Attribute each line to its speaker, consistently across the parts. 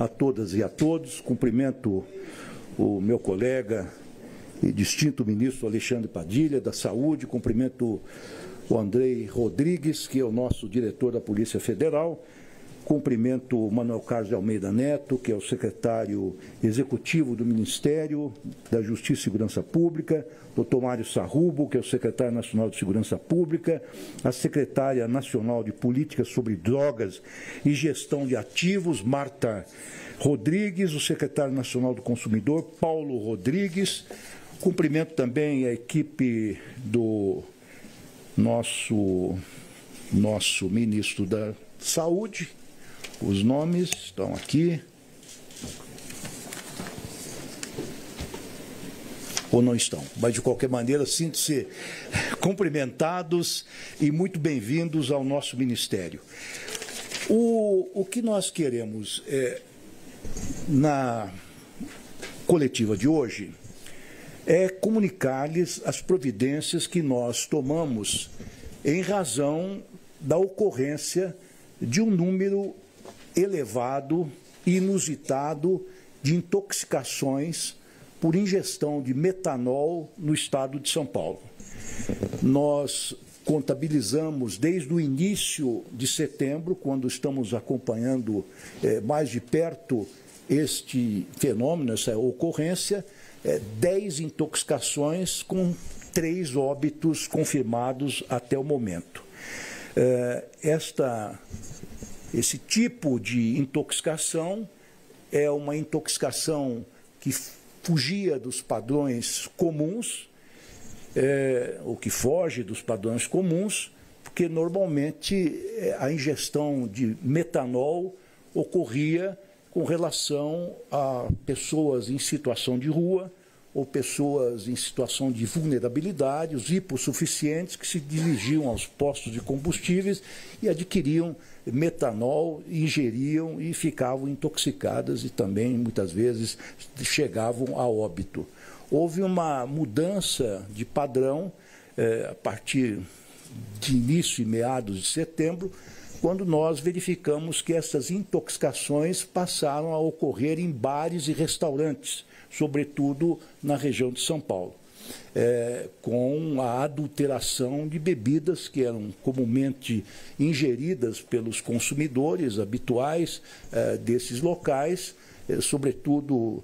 Speaker 1: a todas e a todos. Cumprimento o meu colega e distinto ministro Alexandre Padilha, da Saúde. Cumprimento o Andrei Rodrigues, que é o nosso diretor da Polícia Federal. Cumprimento o Manuel Carlos de Almeida Neto, que é o secretário executivo do Ministério da Justiça e Segurança Pública, Dr. Mário Sarrubo, que é o secretário nacional de Segurança Pública, a secretária nacional de Políticas sobre Drogas e Gestão de Ativos, Marta Rodrigues, o secretário nacional do Consumidor, Paulo Rodrigues. Cumprimento também a equipe do nosso ministro da Saúde. Os nomes estão aqui. Ou não estão, mas de qualquer maneira sinto-se cumprimentados e muito bem-vindos ao nosso Ministério. O que nós queremos na coletiva de hoje é comunicar-lhes as providências que nós tomamos em razão da ocorrência de um número elevado e inusitado de intoxicações por ingestão de metanol no estado de São Paulo. Nós contabilizamos desde o início de setembro, quando estamos acompanhando mais de perto este fenômeno, essa ocorrência, 10 intoxicações com 3 óbitos confirmados até o momento. Esse tipo de intoxicação é uma intoxicação que fugia dos padrões comuns, ou que foge dos padrões comuns, porque normalmente a ingestão de metanol ocorria com relação a pessoas em situação de rua ou pessoas em situação de vulnerabilidade, os hipossuficientes que se dirigiam aos postos de combustíveis e adquiriam metanol, ingeriam e ficavam intoxicadas e também, muitas vezes, chegavam a óbito. Houve uma mudança de padrão a partir de início e meados de setembro, quando nós verificamos que essas intoxicações passaram a ocorrer em bares e restaurantes, sobretudo na região de São Paulo, com a adulteração de bebidas que eram comumente ingeridas pelos consumidores habituais desses locais, sobretudo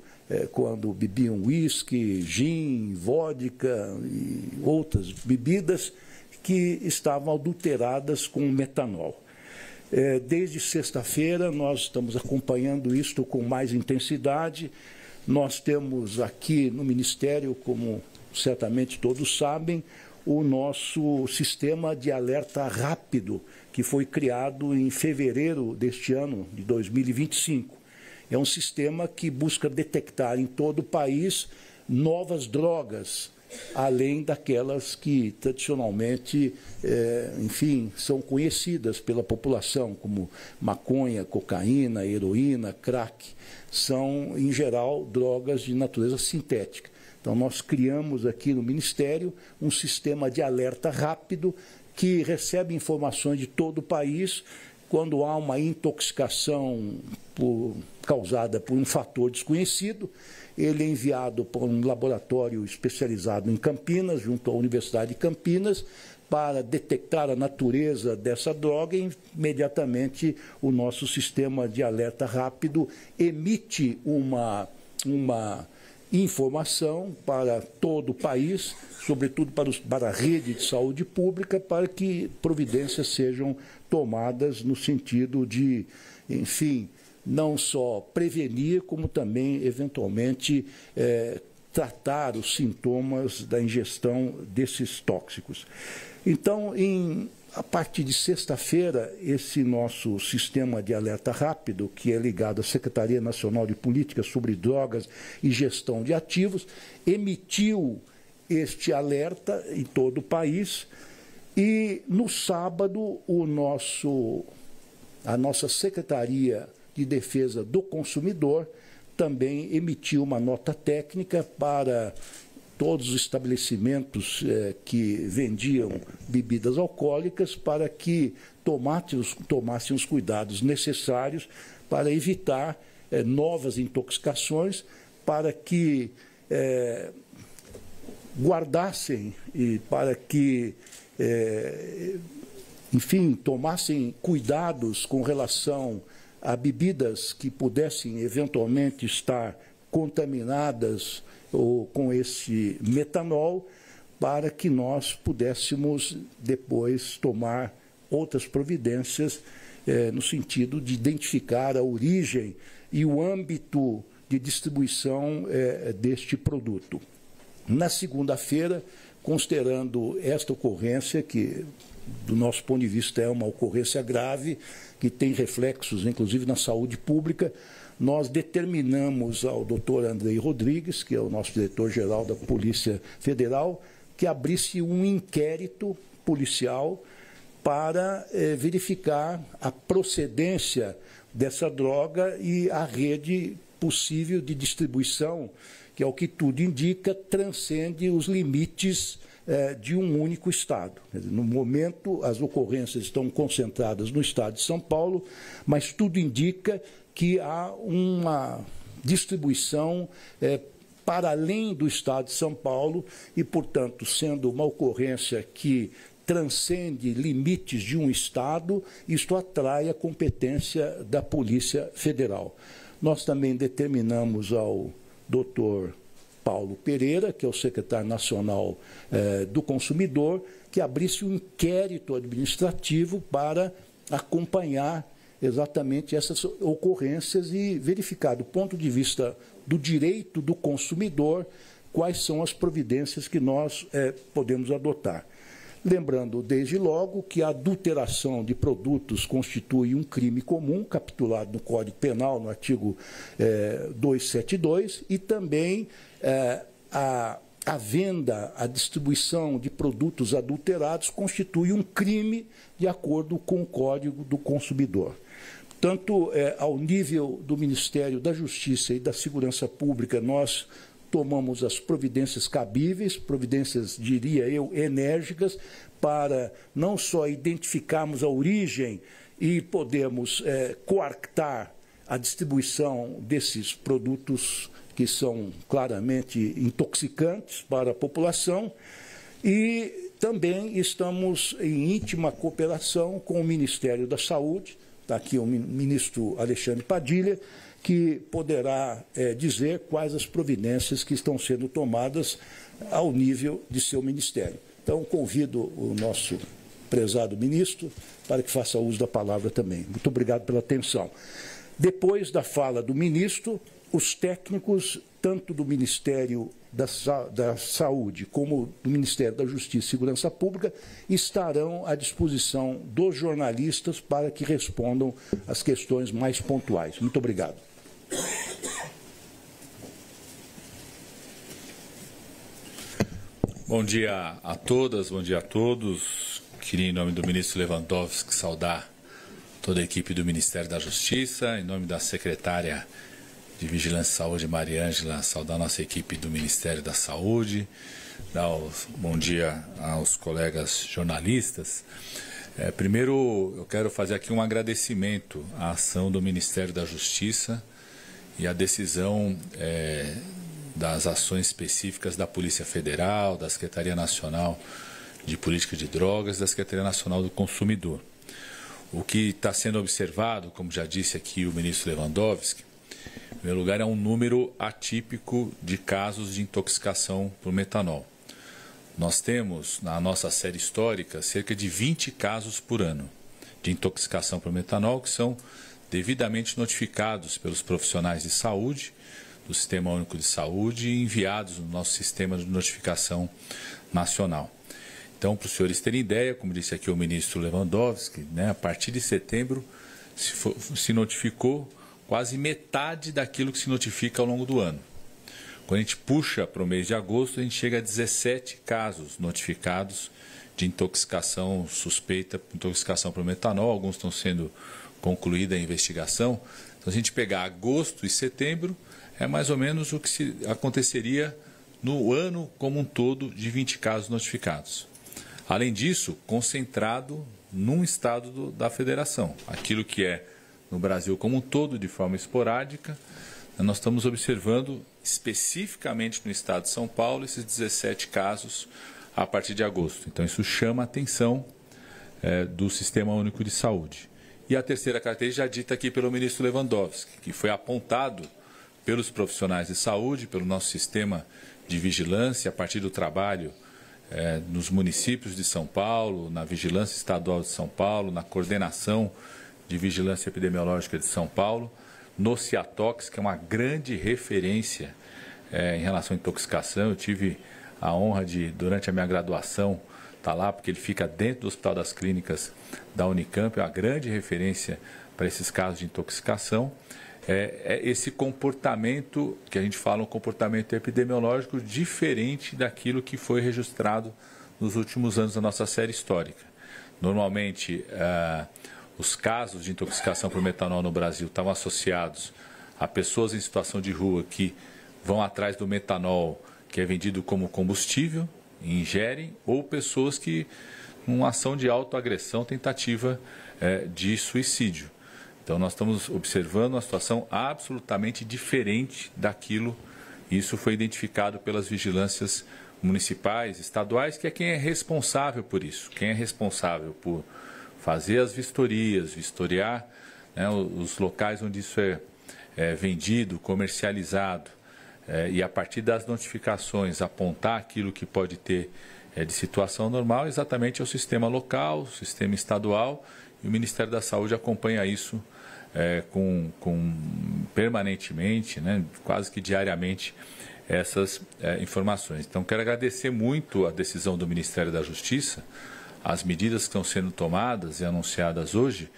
Speaker 1: quando bebiam uísque, gin, vodka e outras bebidas que estavam adulteradas com metanol. Desde sexta-feira nós estamos acompanhando isto com mais intensidade. Nós temos aqui no Ministério, como certamente todos sabem, o nosso sistema de alerta rápido, que foi criado em fevereiro deste ano, de 2025. É um sistema que busca detectar em todo o país novas drogas, além daquelas que tradicionalmente, enfim, são conhecidas pela população, como maconha, cocaína, heroína, crack. São, em geral, drogas de natureza sintética. Então, nós criamos aqui no Ministério um sistema de alerta rápido que recebe informações de todo o país quando há uma intoxicação causada por um fator desconhecido. Ele é enviado para um laboratório especializado em Campinas, junto à Universidade de Campinas, para detectar a natureza dessa droga e, imediatamente, o nosso sistema de alerta rápido emite uma informação para todo o país, sobretudo para a rede de saúde pública, para que providências sejam tomadas no sentido de, enfim, não só prevenir, como também, eventualmente, tratar os sintomas da ingestão desses tóxicos. Então, a partir de sexta-feira, esse nosso sistema de alerta rápido, que é ligado à Secretaria Nacional de Políticas sobre Drogas e Gestão de Ativos, emitiu este alerta em todo o país. E, no sábado, a nossa Secretaria de Defesa do Consumidor também emitiu uma nota técnica para todos os estabelecimentos que vendiam bebidas alcoólicas para que tomassem os cuidados necessários para evitar novas intoxicações para que guardassem e para que, enfim, tomassem cuidados com relação a bebidas que pudessem eventualmente estar contaminadas ou com esse metanol, para que nós pudéssemos depois tomar outras providências no sentido de identificar a origem e o âmbito de distribuição deste produto. Na segunda-feira, considerando esta ocorrência, que do nosso ponto de vista é uma ocorrência grave, que tem reflexos inclusive na saúde pública, nós determinamos ao doutor Andrei Rodrigues, que é o nosso diretor-geral da Polícia Federal, que abrisse um inquérito policial para verificar a procedência dessa droga e a rede possível de distribuição, que, ao que tudo indica, transcende os limites de um único estado. No momento, as ocorrências estão concentradas no estado de São Paulo, mas tudo indica que há uma distribuição para além do estado de São Paulo e, portanto, sendo uma ocorrência que transcende limites de um estado, isto atrai a competência da Polícia Federal. Nós também determinamos ao doutor Paulo Pereira, que é o secretário nacional do consumidor, que abrisse um inquérito administrativo para acompanhar exatamente essas ocorrências e verificar, do ponto de vista do direito do consumidor, quais são as providências que nós podemos adotar. Lembrando, desde logo, que a adulteração de produtos constitui um crime comum, capitulado no Código Penal, no artigo 272, e também a venda, a distribuição de produtos adulterados constitui um crime de acordo com o Código do Consumidor. Tanto ao nível do Ministério da Justiça e da Segurança Pública, nós tomamos as providências cabíveis, providências, diria eu, enérgicas, para não só identificarmos a origem e podermos coartar a distribuição desses produtos que são claramente intoxicantes para a população, e também estamos em íntima cooperação com o Ministério da Saúde. Está aqui o ministro Alexandre Padilha, que poderá dizer quais as providências que estão sendo tomadas ao nível de seu ministério. Então, convido o nosso prezado ministro para que faça uso da palavra também. Muito obrigado pela atenção. Depois da fala do ministro, os técnicos, tanto do Ministério da Saúde como do Ministério da Justiça e Segurança Pública, estarão à disposição dos jornalistas para que respondam às questões mais pontuais. Muito obrigado.
Speaker 2: Bom dia a todas, bom dia a todos. Queria, em nome do ministro Lewandowski, saudar toda a equipe do Ministério da Justiça, em nome da secretária de Vigilância e Saúde, Maria Ângela, saudar a nossa equipe do Ministério da Saúde, dar bom dia aos colegas jornalistas. Primeiro, eu quero fazer aqui um agradecimento à ação do Ministério da Justiça e à decisão das ações específicas da Polícia Federal, da Secretaria Nacional de Política de Drogas, da Secretaria Nacional do Consumidor. O que está sendo observado, como já disse aqui o ministro Lewandowski, em primeiro lugar, é um número atípico de casos de intoxicação por metanol. Nós temos, na nossa série histórica, cerca de 20 casos por ano de intoxicação por metanol, que são devidamente notificados pelos profissionais de saúde, do Sistema Único de Saúde, e enviados no nosso sistema de notificação nacional. Então, para os senhores terem ideia, como disse aqui o ministro Lewandowski, a partir de setembro se notificou quase metade daquilo que se notifica ao longo do ano. Quando a gente puxa para o mês de agosto, a gente chega a 17 casos notificados de intoxicação suspeita, intoxicação por metanol. Alguns estão sendo concluída a investigação. Então, se a gente pegar agosto e setembro, é mais ou menos o que aconteceria no ano como um todo de 20 casos notificados. Além disso, concentrado num estado da federação. Aquilo que é no Brasil como um todo, de forma esporádica. Nós estamos observando especificamente no estado de São Paulo esses 17 casos a partir de agosto. Então, isso chama a atenção do Sistema Único de Saúde. E a terceira característica já dita aqui pelo ministro Lewandowski, que foi apontado pelos profissionais de saúde, pelo nosso sistema de vigilância, a partir do trabalho nos municípios de São Paulo, na Vigilância Estadual de São Paulo, na Coordenação de Vigilância Epidemiológica de São Paulo, no Ciatox, que é uma grande referência em relação à intoxicação. Eu tive a honra de, durante a minha graduação, estar lá, porque ele fica dentro do Hospital das Clínicas da Unicamp, é uma grande referência para esses casos de intoxicação. É esse comportamento, que a gente fala, um comportamento epidemiológico diferente daquilo que foi registrado nos últimos anos da nossa série histórica. Normalmente, os casos de intoxicação por metanol no Brasil estavam associados a pessoas em situação de rua que vão atrás do metanol, que é vendido como combustível, e ingerem, ou pessoas que, numa ação de autoagressão, tentativa de suicídio. Então, nós estamos observando uma situação absolutamente diferente daquilo. Isso foi identificado pelas vigilâncias municipais, estaduais, que é quem é responsável por isso, quem é responsável por fazer as vistorias, vistoriar, né, os locais onde isso é vendido, comercializado, e a partir das notificações apontar aquilo que pode ter de situação normal, exatamente é o sistema local, o sistema estadual, e o Ministério da Saúde acompanha isso permanentemente, né, quase que diariamente, essas informações. Então, quero agradecer muito a decisão do Ministério da Justiça, as medidas que estão sendo tomadas e anunciadas hoje,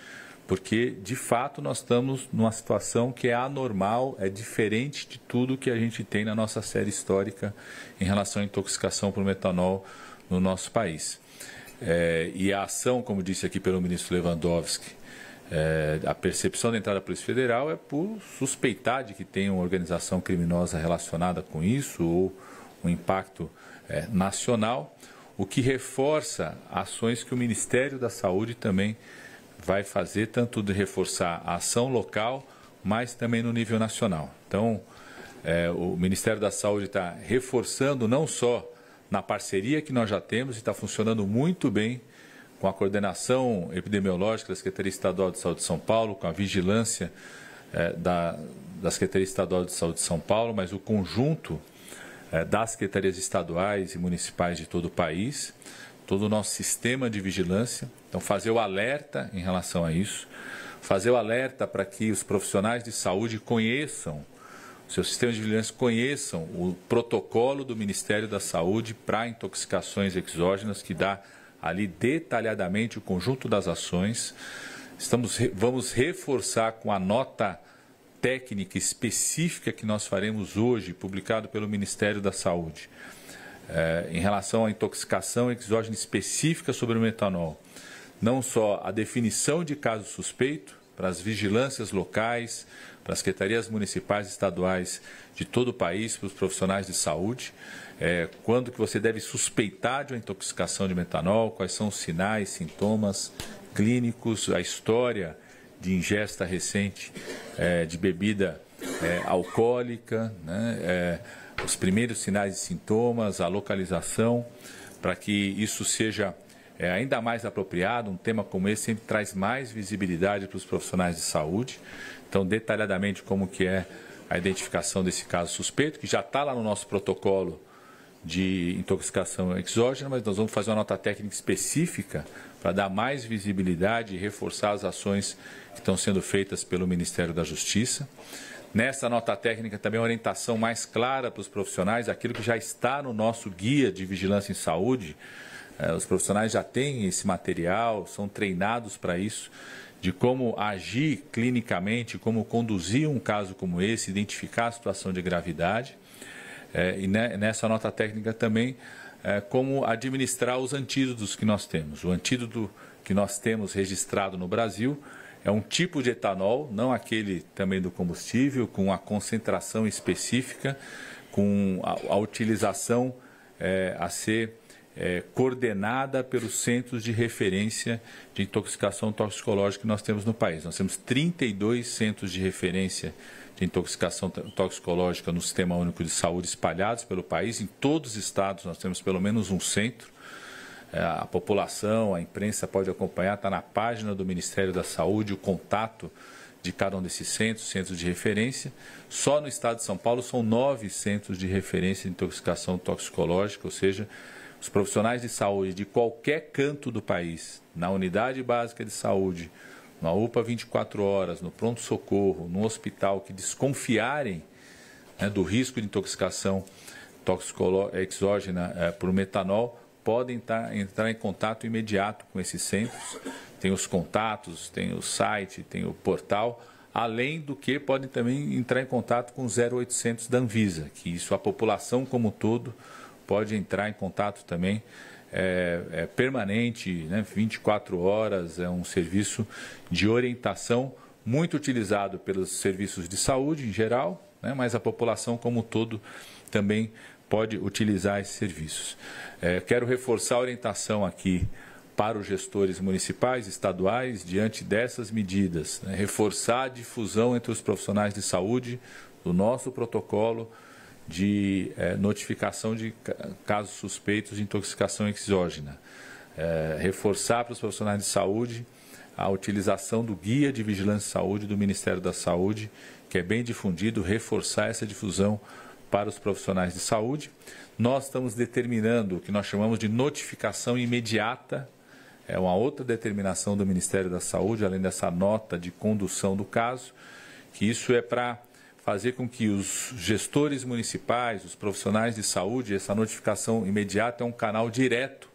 Speaker 2: porque, de fato, nós estamos numa situação que é anormal, é diferente de tudo que a gente tem na nossa série histórica em relação à intoxicação por metanol no nosso país. E a ação, como disse aqui pelo ministro Lewandowski, a percepção da entrada da Polícia Federal é por suspeitar de que tem uma organização criminosa relacionada com isso ou um impacto nacional, o que reforça ações que o Ministério da Saúde também vai fazer, tanto de reforçar a ação local, mas também no nível nacional. Então, o Ministério da Saúde está reforçando não só na parceria que nós já temos, e está funcionando muito bem com a coordenação epidemiológica da Secretaria Estadual de Saúde de São Paulo, com a vigilância da Secretaria Estadual de Saúde de São Paulo, mas o conjunto das secretarias estaduais e municipais de todo o país, todo o nosso sistema de vigilância. Então, fazer o alerta em relação a isso, fazer o alerta para que os profissionais de saúde conheçam, o seu sistema de vigilância conheçam o protocolo do Ministério da Saúde para intoxicações exógenas, que dá ali detalhadamente o conjunto das ações. Vamos reforçar com a nota técnica específica que nós faremos hoje, publicado pelo Ministério da Saúde, em relação à intoxicação exógena específica sobre o metanol. Não só a definição de caso suspeito para as vigilâncias locais, para as secretarias municipais e estaduais de todo o país, para os profissionais de saúde, quando que você deve suspeitar de uma intoxicação de metanol, quais são os sinais, sintomas clínicos, a história de ingesta recente de bebida alcoólica, né, os primeiros sinais e sintomas, a localização, para que isso seja ainda mais apropriado. Um tema como esse sempre traz mais visibilidade para os profissionais de saúde. Então, detalhadamente, como que é a identificação desse caso suspeito, que já está lá no nosso protocolo de intoxicação exógena, mas nós vamos fazer uma nota técnica específica para dar mais visibilidade e reforçar as ações que estão sendo feitas pelo Ministério da Justiça. Nessa nota técnica também uma orientação mais clara para os profissionais, aquilo que já está no nosso guia de vigilância em saúde. Os profissionais já têm esse material, são treinados para isso, de como agir clinicamente, como conduzir um caso como esse, identificar a situação de gravidade. E nessa nota técnica também, como administrar os antídotos que nós temos. O antídoto que nós temos registrado no Brasil é um tipo de etanol, não aquele também do combustível, com a concentração específica, com a utilização a ser coordenada pelos centros de referência de intoxicação toxicológica que nós temos no país. Nós temos 32 centros de referência de intoxicação toxicológica no Sistema Único de Saúde espalhados pelo país. Em todos os estados nós temos pelo menos um centro. A população, a imprensa pode acompanhar, está na página do Ministério da Saúde o contato de cada um desses centros de referência. Só no estado de São Paulo são 9 centros de referência de intoxicação toxicológica, ou seja, os profissionais de saúde de qualquer canto do país, na unidade básica de saúde, na UPA 24 horas, no pronto-socorro, no hospital, que desconfiarem, né, do risco de intoxicação exógena por metanol, podem entrar em contato imediato com esses centros. Tem os contatos, tem o site, tem o portal, além do que podem também entrar em contato com o 0800 da Anvisa, que isso a população como um todo pode entrar em contato também, permanente, né, 24 horas, é um serviço de orientação muito utilizado pelos serviços de saúde em geral, né, mas a população como um todo também pode utilizar esses serviços. Quero reforçar a orientação aqui para os gestores municipais, estaduais, diante dessas medidas, né, reforçar a difusão entre os profissionais de saúde do nosso protocolo de notificação de casos suspeitos de intoxicação exógena. Reforçar para os profissionais de saúde a utilização do Guia de Vigilância e Saúde do Ministério da Saúde, que é bem difundido, reforçar essa difusão para os profissionais de saúde. Nós estamos determinando o que nós chamamos de notificação imediata, é uma outra determinação do Ministério da Saúde, além dessa nota de condução do caso, que isso é para fazer com que os gestores municipais, os profissionais de saúde, essa notificação imediata é um canal direto,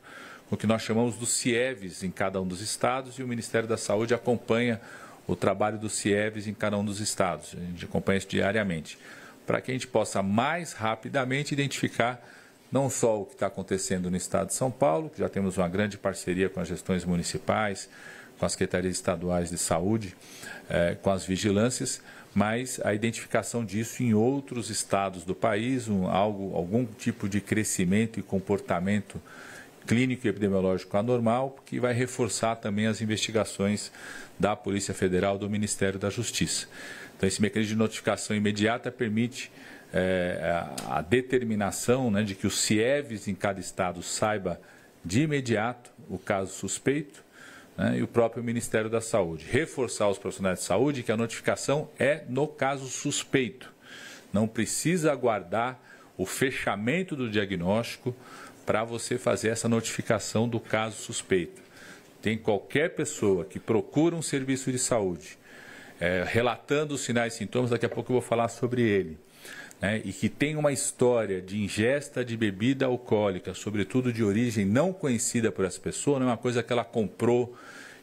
Speaker 2: o que nós chamamos dos CIEVs em cada um dos estados, e o Ministério da Saúde acompanha o trabalho dos CIEVs em cada um dos estados. A gente acompanha isso diariamente, para que a gente possa mais rapidamente identificar não só o que está acontecendo no estado de São Paulo, que já temos uma grande parceria com as gestões municipais, com as secretarias estaduais de saúde, com as vigilâncias, mas a identificação disso em outros estados do país, algum tipo de crescimento e comportamento clínico e epidemiológico anormal, que vai reforçar também as investigações da Polícia Federal, do Ministério da Justiça. Então, esse mecanismo de notificação imediata permite a determinação, né, de que os CIEVs em cada estado saiba de imediato o caso suspeito, né, e o próprio Ministério da Saúde. Reforçar os profissionais de saúde que a notificação é no caso suspeito. Não precisa aguardar o fechamento do diagnóstico para você fazer essa notificação do caso suspeito. Tem qualquer pessoa que procura um serviço de saúde, relatando os sinais e sintomas, daqui a pouco eu vou falar sobre ele, né, e que tem uma história de ingesta de bebida alcoólica, sobretudo de origem não conhecida por essa pessoa, não é uma coisa que ela comprou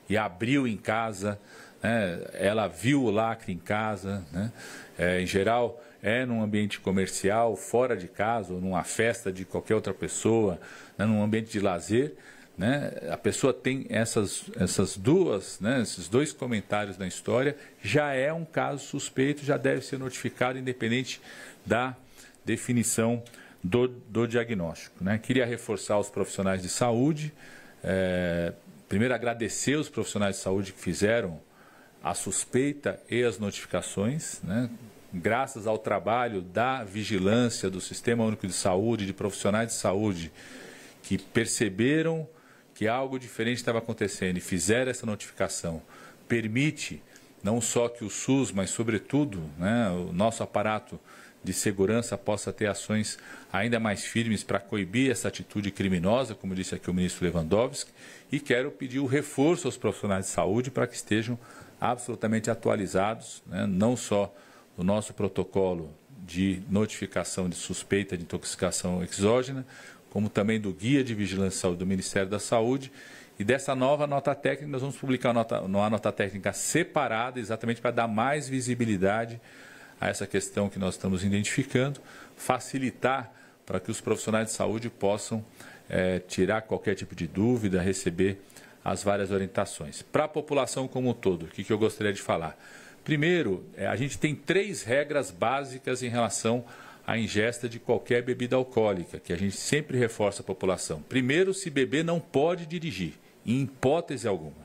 Speaker 2: e abriu em casa, né, ela viu o lacre em casa, né, em geral num ambiente comercial, fora de casa, ou numa festa de qualquer outra pessoa, né, num ambiente de lazer, né, a pessoa tem essas duas, né, esses dois comentários na história, já é um caso suspeito, já deve ser notificado, independente da definição do diagnóstico, né. Queria reforçar os profissionais de saúde, primeiro agradecer os profissionais de saúde que fizeram a suspeita e as notificações, né, graças ao trabalho da vigilância do Sistema Único de Saúde, de profissionais de saúde que perceberam que algo diferente estava acontecendo e fizeram essa notificação, permite não só que o SUS, mas sobretudo, né, o nosso aparato de segurança possa ter ações ainda mais firmes para coibir essa atitude criminosa, como disse aqui o ministro Lewandowski, e quero pedir o reforço aos profissionais de saúde para que estejam absolutamente atualizados, né, não só o nosso protocolo de notificação de suspeita de intoxicação exógena, como também do Guia de Vigilância e Saúde do Ministério da Saúde, e dessa nova nota técnica, nós vamos publicar uma nota técnica separada, exatamente para dar mais visibilidade a essa questão que nós estamos identificando, facilitar para que os profissionais de saúde possam tirar qualquer tipo de dúvida, receber as várias orientações. Para a população como um todo, o que eu gostaria de falar? Primeiro, a gente tem 3 regras básicas em relação a ingesta de qualquer bebida alcoólica, que a gente sempre reforça a população. Primeiro, se beber, não pode dirigir, em hipótese alguma.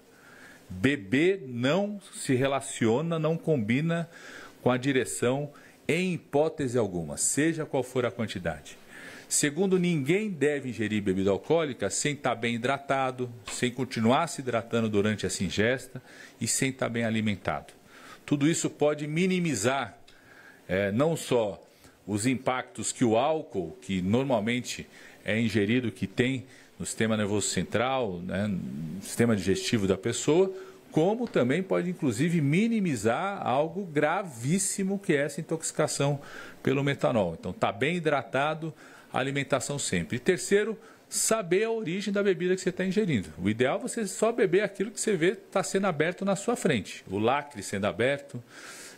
Speaker 2: Beber não se relaciona, não combina com a direção em hipótese alguma, seja qual for a quantidade. Segundo, ninguém deve ingerir bebida alcoólica sem estar bem hidratado, sem continuar se hidratando durante essa ingesta e sem estar bem alimentado. Tudo isso pode minimizar não só os impactos que o álcool, que normalmente é ingerido, que tem no sistema nervoso central, né, no sistema digestivo da pessoa, como também pode, inclusive, minimizar algo gravíssimo, que é essa intoxicação pelo metanol. Então, está bem hidratado, alimentação sempre. E terceiro, saber a origem da bebida que você está ingerindo. O ideal é você só beber aquilo que você vê está sendo aberto na sua frente. O lacre sendo aberto.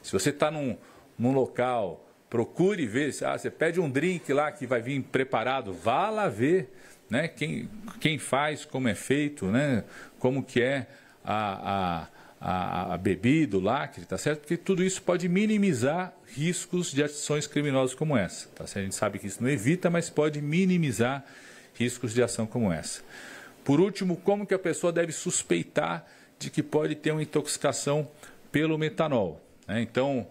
Speaker 2: Se você está num local, procure ver. Você pede um drink lá que vai vir preparado, vá lá ver, né, quem faz, como é feito, né, como que é a bebida, o lacre, tá certo? Porque tudo isso pode minimizar riscos de ações criminosas como essa. Tá certo? A gente sabe que isso não evita, mas pode minimizar riscos de ação como essa. Por último, como que a pessoa deve suspeitar de que pode ter uma intoxicação pelo metanol, né? Então,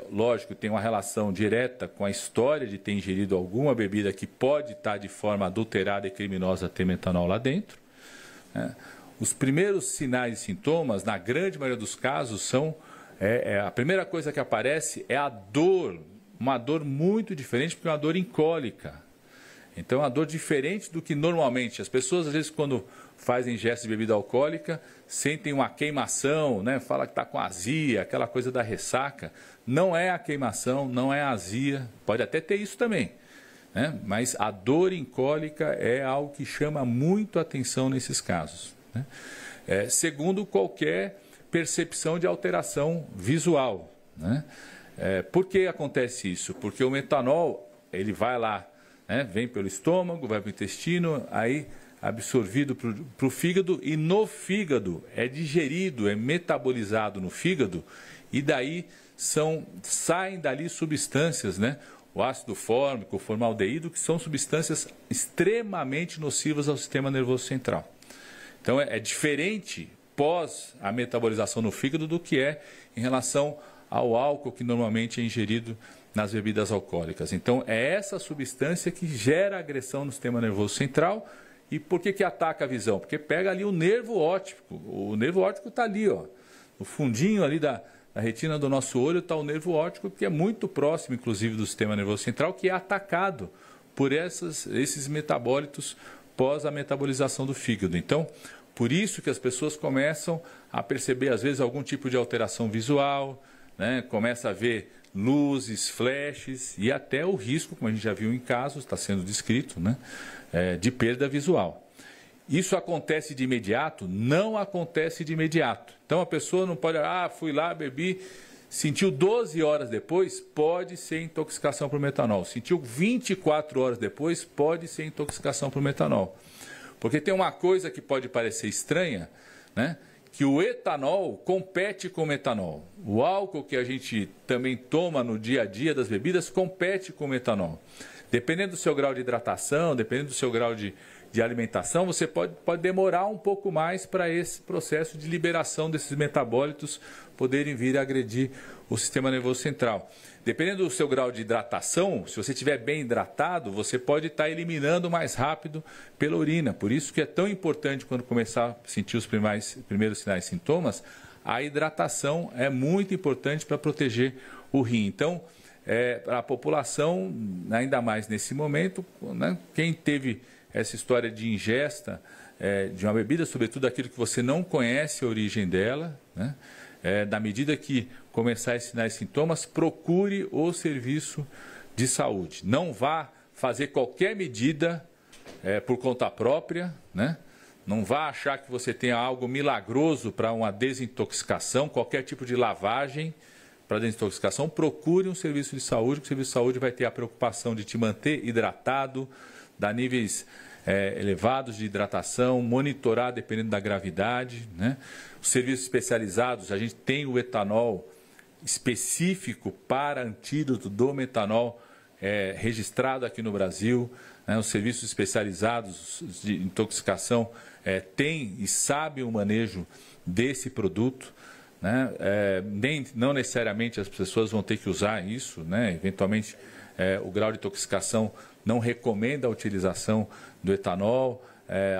Speaker 2: lógico, tem uma relação direta com a história de ter ingerido alguma bebida que pode estar de forma adulterada e criminosa ter metanol lá dentro, né? Os primeiros sinais e sintomas, na grande maioria dos casos, são a primeira coisa que aparece é a dor, uma dor muito diferente, porque é uma dor incólica. Então, é uma dor diferente do que normalmente. As pessoas, às vezes, quando fazem ingesta de bebida alcoólica, sentem uma queimação, né? Fala que está com azia, aquela coisa da ressaca. Não é a queimação, não é a azia, pode até ter isso também, né? Mas a dor incólica é algo que chama muito atenção nesses casos, né? Segundo, qualquer percepção de alteração visual, né? Por que acontece isso? Porque o metanol, ele vai lá, né? Vem pelo estômago, vai para o intestino, aí absorvido para o fígado, e no fígado é digerido, é metabolizado no fígado, e daí saem dali substâncias, né? O ácido fórmico, o formaldeído, que são substâncias extremamente nocivas ao sistema nervoso central. Então, é diferente pós a metabolização no fígado do que é em relação ao álcool que normalmente é ingerido nas bebidas alcoólicas. Então, é essa substância que gera agressão no sistema nervoso central. E por que ataca a visão? Porque pega ali o nervo óptico. O nervo óptico está ali, ó, no fundinho ali da retina do nosso olho está o nervo óptico, que é muito próximo, inclusive, do sistema nervoso central, que é atacado por esses metabólitos pós a metabolização do fígado. Então, por isso que as pessoas começam a perceber, às vezes, algum tipo de alteração visual, né? Começa a ver luzes, flashes e até o risco, como a gente já viu em casos, está sendo descrito, né? De perda visual. Isso acontece de imediato? Não acontece de imediato. Então, a pessoa não pode, fui lá, bebi, sentiu 12 horas depois, pode ser intoxicação por metanol. Sentiu 24 horas depois, pode ser intoxicação por metanol. Porque tem uma coisa que pode parecer estranha, né? Que o etanol compete com o metanol. O álcool que a gente também toma no dia a dia das bebidas compete com o metanol. Dependendo do seu grau de hidratação, dependendo do seu grau de alimentação, você pode demorar um pouco mais para esse processo de liberação desses metabólitos poderem vir a agredir o sistema nervoso central. Dependendo do seu grau de hidratação, se você estiver bem hidratado, você pode estar eliminando mais rápido pela urina. Por isso que é tão importante, quando começar a sentir os primeiros sinais e sintomas, a hidratação é muito importante para proteger o rim. Então, para a população, ainda mais nesse momento, né, quem teve essa história de ingesta de uma bebida, sobretudo aquilo que você não conhece a origem dela, né, na medida que começar esses sinais e sintomas, procure o serviço de saúde. Não vá fazer qualquer medida por conta própria, né? Não vá achar que você tem algo milagroso para uma desintoxicação, qualquer tipo de lavagem para desintoxicação. Procure um serviço de saúde, que o serviço de saúde vai ter a preocupação de te manter hidratado, dar níveis elevados de hidratação, monitorar dependendo da gravidade, né? Os serviços especializados, a gente tem o etanol específico para antídoto do metanol registrado aqui no Brasil, né? Os serviços especializados de intoxicação têm e sabem o manejo desse produto, né? Não necessariamente as pessoas vão ter que usar isso, né? Eventualmente o grau de intoxicação não recomenda a utilização do etanol,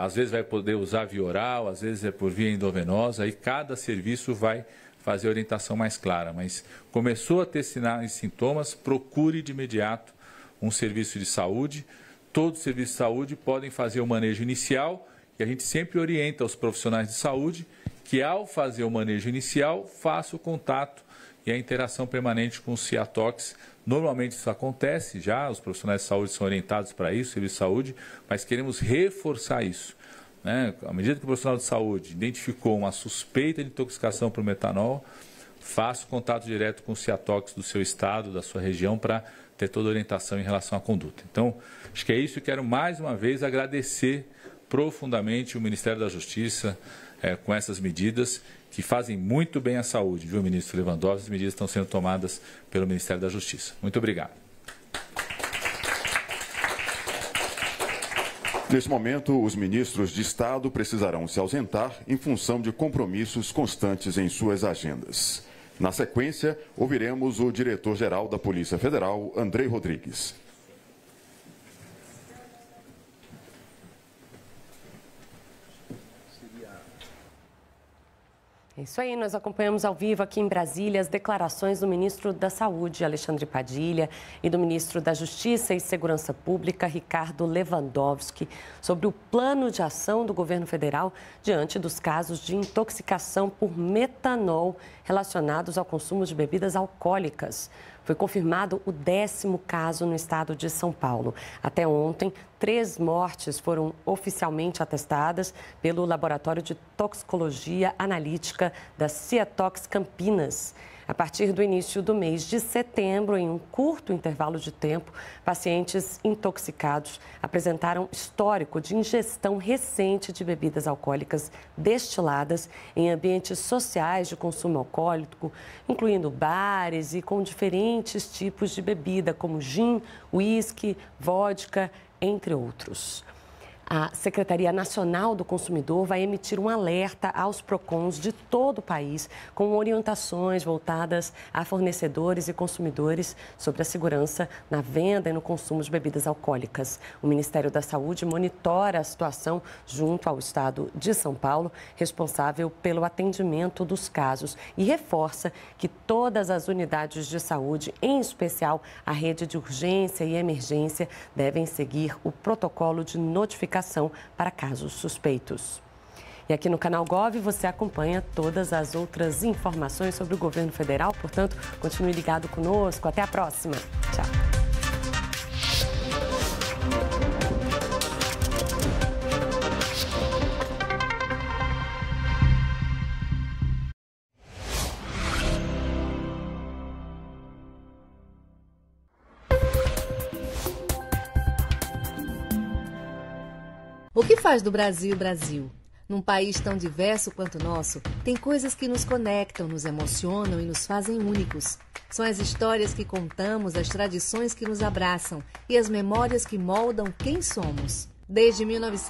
Speaker 2: às vezes vai poder usar via oral, às vezes é por via endovenosa, aí cada serviço vai fazer a orientação mais clara, mas começou a ter sinais e sintomas, procure de imediato um serviço de saúde. Todos os serviços de saúde podem fazer o manejo inicial e a gente sempre orienta os profissionais de saúde que, ao fazer o manejo inicial, faça o contato e a interação permanente com o Ciatox. Normalmente isso acontece já, os profissionais de saúde são orientados para isso, serviço de saúde, mas queremos reforçar isso, né? À medida que o profissional de saúde identificou uma suspeita de intoxicação por metanol, faça o contato direto com o Ciatox do seu estado, da sua região, para ter toda a orientação em relação à conduta. Então, acho que é isso. Quero mais uma vez agradecer profundamente o Ministério da Justiça com essas medidas que fazem muito bem à saúde, viu, ministro Lewandowski? As medidas estão sendo tomadas pelo Ministério da Justiça. Muito obrigado.
Speaker 3: Neste momento, os ministros de Estado precisarão se ausentar em função de compromissos constantes em suas agendas. Na sequência, ouviremos o diretor-geral da Polícia Federal, Andrei Rodrigues.
Speaker 4: É isso aí, nós acompanhamos ao vivo aqui em Brasília as declarações do ministro da Saúde, Alexandre Padilha, e do ministro da Justiça e Segurança Pública, Ricardo Lewandowski, sobre o plano de ação do governo federal diante dos casos de intoxicação por metanol relacionados ao consumo de bebidas alcoólicas. Foi confirmado o 10º caso no estado de São Paulo. Até ontem, 3 mortes foram oficialmente atestadas pelo Laboratório de Toxicologia Analítica da Ciatox Campinas. A partir do início do mês de setembro, em um curto intervalo de tempo, pacientes intoxicados apresentaram histórico de ingestão recente de bebidas alcoólicas destiladas em ambientes sociais de consumo alcoólico, incluindo bares e com diferentes tipos de bebida, como gin, uísque, vodka, entre outros. A Secretaria Nacional do Consumidor vai emitir um alerta aos PROCONs de todo o país com orientações voltadas a fornecedores e consumidores sobre a segurança na venda e no consumo de bebidas alcoólicas. O Ministério da Saúde monitora a situação junto ao Estado de São Paulo, responsável pelo atendimento dos casos, e reforça que todas as unidades de saúde, em especial a rede de urgência e emergência, devem seguir o protocolo de notificação para casos suspeitos. E aqui no canal Gov você acompanha todas as outras informações sobre o governo federal, portanto, continue ligado conosco. Até a próxima. Tchau.
Speaker 5: O que faz do Brasil Brasil? Num país tão diverso quanto o nosso, tem coisas que nos conectam, nos emocionam e nos fazem únicos. São as histórias que contamos, as tradições que nos abraçam e as memórias que moldam quem somos. Desde 1900